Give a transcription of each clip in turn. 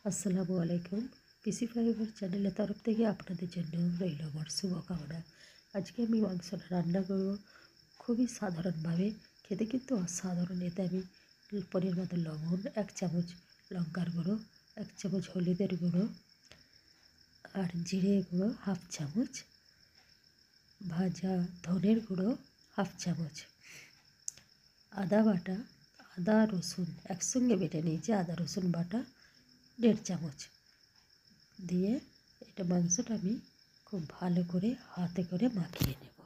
আসসালামু আলাইকুম। পিসি ফাইবার চ্যানেলের তরফ থেকে আপনাদের জন্য রইল আমার শুভকামনা। আজকে আমি মাংসটা রান্না করব খুবই সাধারণভাবে, খেতে কিন্তু অসাধারণ। এতে আমি পরিমাণ মতো লবণ, 1 চামচ লঙ্কার গুঁড়ো, 1 চামচ হলুদের গুঁড়ো আর জিরে গুঁড়ো 1/2 চামচ, ভাজা ধনের গুঁড়ো 1/2 চামচ, আদা বাটা, আদা রসুন একসঙ্গে বেটে নিয়েছি, আদা রসুন বাটা 1.5 চামচ দিয়ে এটা মাংসটা আমি খুব ভালো করে হাতে করে মাখিয়ে নেব।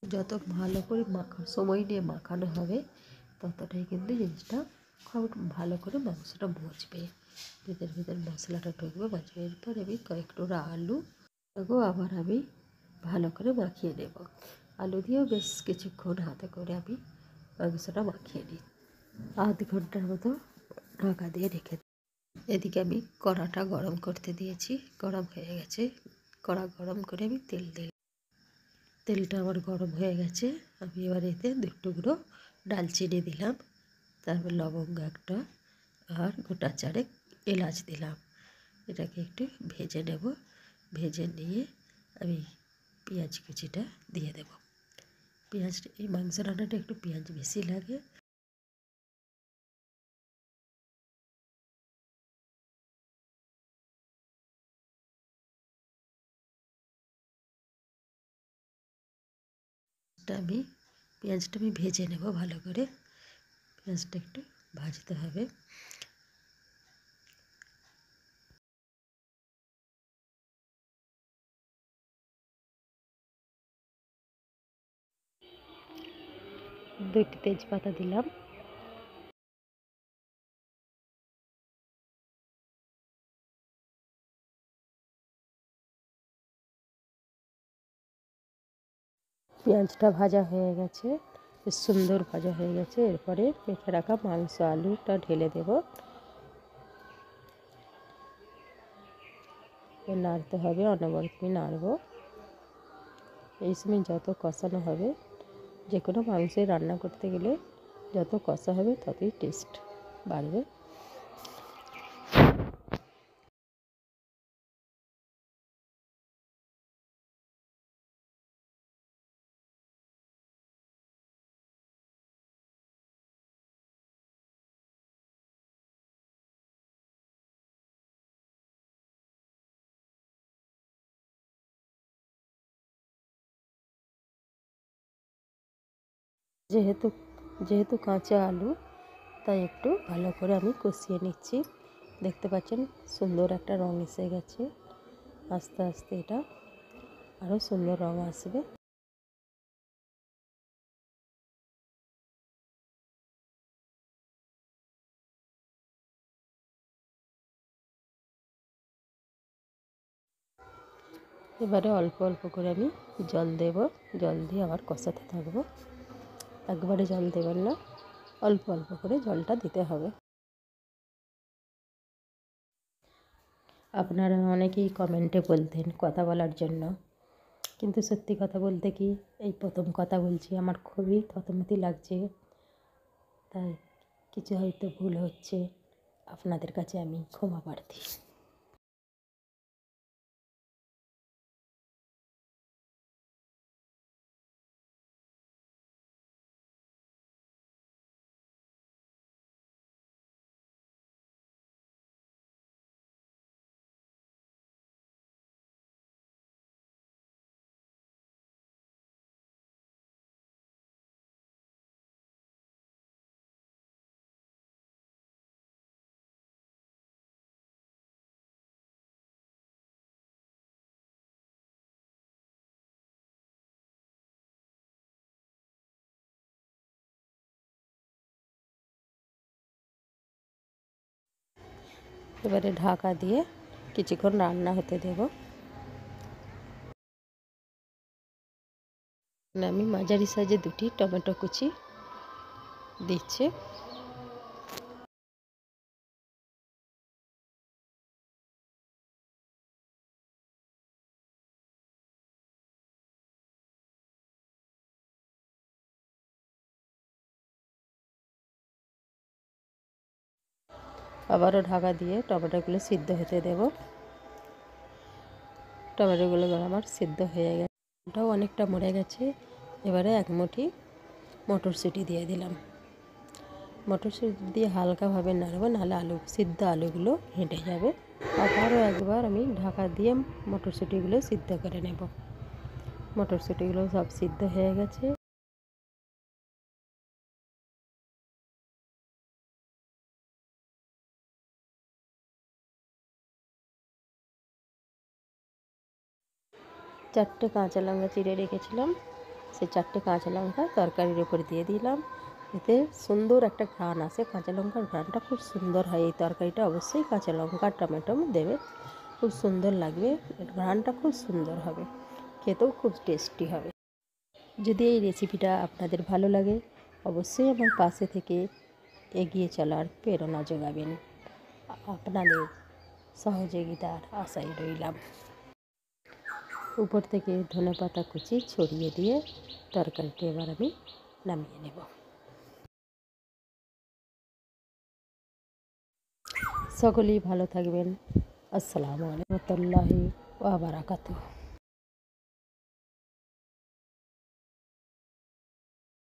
যত ভালো করে সময় নিয়ে মাখানো হবে ততটাই কিন্তু জিনিসটা খুব ভালো করে মাংসটা মজবে, ভিতর ভিতর মশলাটা ঢুকবে। মাঝে এরপর আমি কয়েক টুকরা আলু দেবো, আবার আমি ভালো করে মাখিয়ে নেব। আলু দিয়েও বেশ কিছুক্ষণ হাতে করে আমি মাংসটা মাখিয়ে নিই। আধ ঘন্টার মতো ঢাকা দিয়ে রেখে দিই। এদিকে আমি কড়াটা গরম করতে দিয়েছি, গরম হয়ে গেছে। কড়া গরম করে আমি তেল দিই। তেলটা আমার গরম হয়ে গেছে। আমি এবার এতে 2 টুকরো ডালচিনি দিলাম, তারপর লবঙ্গ একটা আর গোটা 4 এলাচ দিলাম। এটাকে একটু ভেজে নেব। ভেজে নিয়ে আমি পেঁয়াজ কুচিটা দিয়ে দেব। পেঁয়াজটা, এই মাংস রান্নাটা একটু পেঁয়াজ বেশি লাগে। আমি পেঁয়াজটা ভেজে নেব ভালো করে। পেঁয়াজটা একটু ভাজতে হবে। দুইটি তেজপাতা দিলাম। পেঁয়াজটা ভাজা হয়ে গেছে, বেশ সুন্দর ভাজা হয়ে গেছে। এরপরে মেখে রাখা মাংস আলুটা ঢেলে দেব। নাড়তে হবে, অনবরত নাড়বো। এই সময় যত কষানো হবে, যে কোনো মাংসে রান্না করতে গেলে যত কষা হবে ততই টেস্ট বাড়বে। যেহেতু যেহেতু কাঁচা আলু, তাই একটু ভালো করে আমি কষিয়ে নিচ্ছি। দেখতে পাচ্ছেন সুন্দর একটা রং এসে গেছে। আস্তে আস্তে এটা আরও সুন্দর রং আসবে। এবারে অল্প অল্প করে আমি জল দেব। জল দিয়ে আবার কষাতে থাকবো। একবারে জল দেবেন না, অল্প অল্প করে জলটা দিতে হবে। আপনারা অনেকেই কমেন্টে বলতেন কথা বলার জন্য, কিন্তু সত্যি কথা বলতে কি, এই প্রথম কথা বলছি, আমার খুবই থতমতি লাগছে। তাই কিছু হয়তো ভুল হচ্ছে, আপনাদের কাছে আমি ক্ষমা প্রার্থী। এবারে ঢাকা দিয়ে কিছুক্ষণ রান্না হতে দেব। আমি মাঝারি সাইজে 2টি টমেটো কুচি দিচ্ছি। আবারও ঢাকা দিয়ে টমেটোগুলো সিদ্ধ হতে দেব। টমেটোগুলো আমার সিদ্ধ হয়ে গেছে, ওটাও অনেকটা মরে গেছে। এবারে এক মুঠি মটরশুঁটি দিয়ে দিলাম। মটরশুঁটি দিয়ে হালকাভাবে নাড়ব, নাহলে সিদ্ধ আলুগুলো হেঁটে যাবে। আবারও একবার আমি ঢাকা দিয়ে মটরশুঁটিগুলো সিদ্ধ করে নেব। মটরশুঁটিগুলো সব সিদ্ধ হয়ে গেছে। চারটে কাঁচা লঙ্কা চিড়ে রেখেছিলাম, সেই চারটে কাঁচা লঙ্কা তরকারির উপর দিয়ে দিলাম। এতে সুন্দর একটা ঘ্রাণ আসে, কাঁচা লঙ্কার ঘ্রাণটা খুব সুন্দর হয়। এই তরকারিটা অবশ্যই কাঁচা লঙ্কা টমেটো দেবে, খুব সুন্দর লাগবে, ঘ্রাণটা খুব সুন্দর হবে, খেতেও খুব টেস্টি হবে। যদি এই রেসিপিটা আপনাদের ভালো লাগে, অবশ্যই আমার পাশে থেকে এগিয়ে চলার প্রেরণা যোগাবেন। আপনাদের সহযোগিতার আশায় রইলাম। উপর থেকে ধনেপাতা কুচি ছড়িয়ে দিয়ে তরকারিটি এবার আমি নামিয়ে নেব। সকলেই ভালো থাকবেন। আসসালামু আলাইকুম ওয়া বারাকাতুহু।